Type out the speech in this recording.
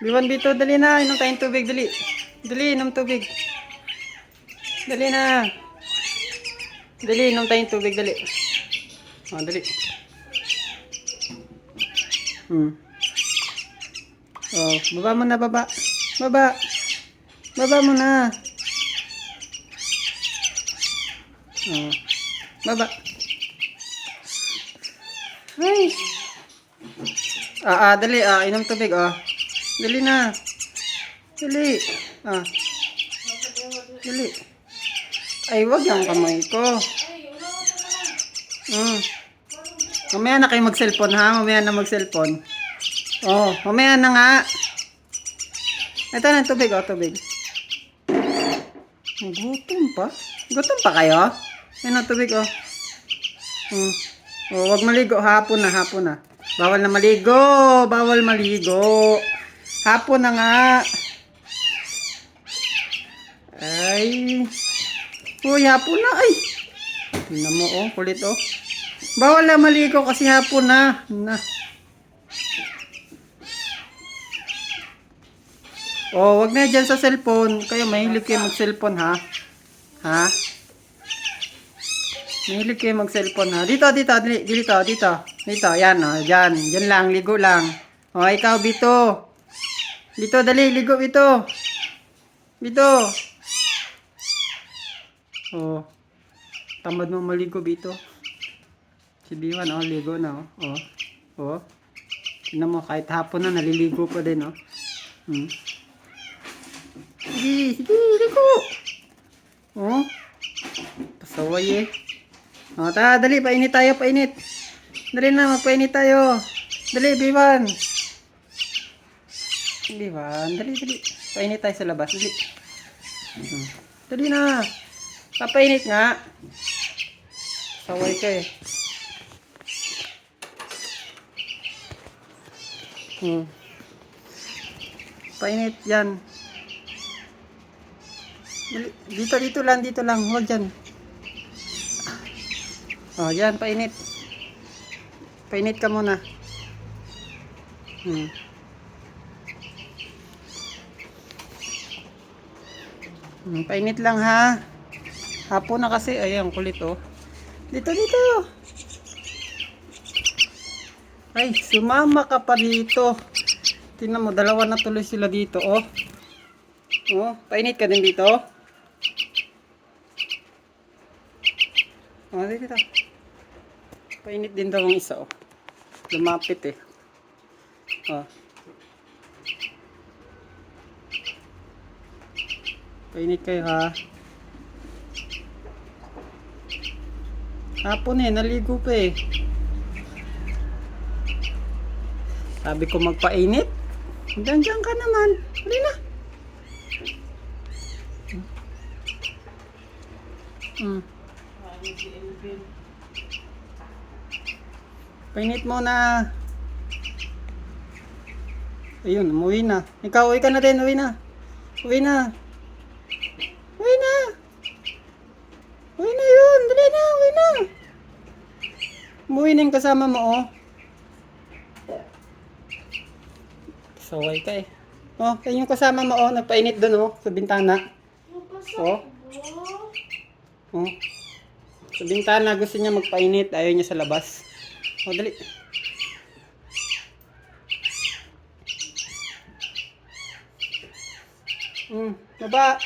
Biwan dito, dali na. Inom tayong tubig, dali. Dali, inom tubig. Dali na. Dali, inom tayong tubig, dali. O, dali. Oh, baba mo na, baba. Baba. Baba mo na. Oh, baba. Ay. Dali, inom tubig, Dali na. Dali. Dali. Ay, wag yung kamay ko. Mamaya na kayo mag-cellphone, ha? Mamaya na mag-cellphone. Oh, mamaya na nga. Ito na, tubig, tubig. Gutom pa? Gutom pa kayo? Yan ang tubig, wag maligo. Hapon na. Bawal na maligo. Bawal maligo. Hapon na nga. Ay. Uy, hapon na. Ay. Tingnan mo, kulit, Bawal na maligo kasi hapon na. Wag na dyan sa cellphone. Kayo, mahilig kayo mag-cellphone, ha? Ha? Mahilig kayo mag-cellphone, ha? Dito. Dito, yan, dyan. Dyan lang, ligo lang. Ikaw, Bito. Bito, dali, ligo, Bito. Bito. Tamad mo maligo, Bito. Si Biwan, ligo na, Tingnan mo, kahit hapon na, naliligo pa din, Sige, ligo. Pasaway, tara, dali, painit tayo, painit. Dali na, magpainit tayo. Dali, Biwan. Dali. Painit tayo sa labas, dali. Dali na. Papainit nga. Pasaway ka, Painit yan. Dito lang. Huwag dyan. Yan, painit. Painit ka muna. Painit lang, ha. Hapon na kasi. Ayan, kulit, Dito. Ay, sumama ka pa dito. Tingnan mo, dalawa na tuloy sila dito, painit ka din dito. Dito. Painit din daw ang isa, Lumapit, Painit kayo, ha. Hapon naligo pa, Sabi ko magpainit. Diyan ka naman. Hali na. Painit mo na. Ayun, umuwi na. Ikaw, uwi ka na din. Uwi na. Uwi na yun. Dali na, uwi na. Umuwi na yung kasama mo, Saway ka, yung kasama mo, nagpainit doon, sa bintana. Sa bintana, gusto niya magpainit. Ayaw niya sa labas. Dali. Baba.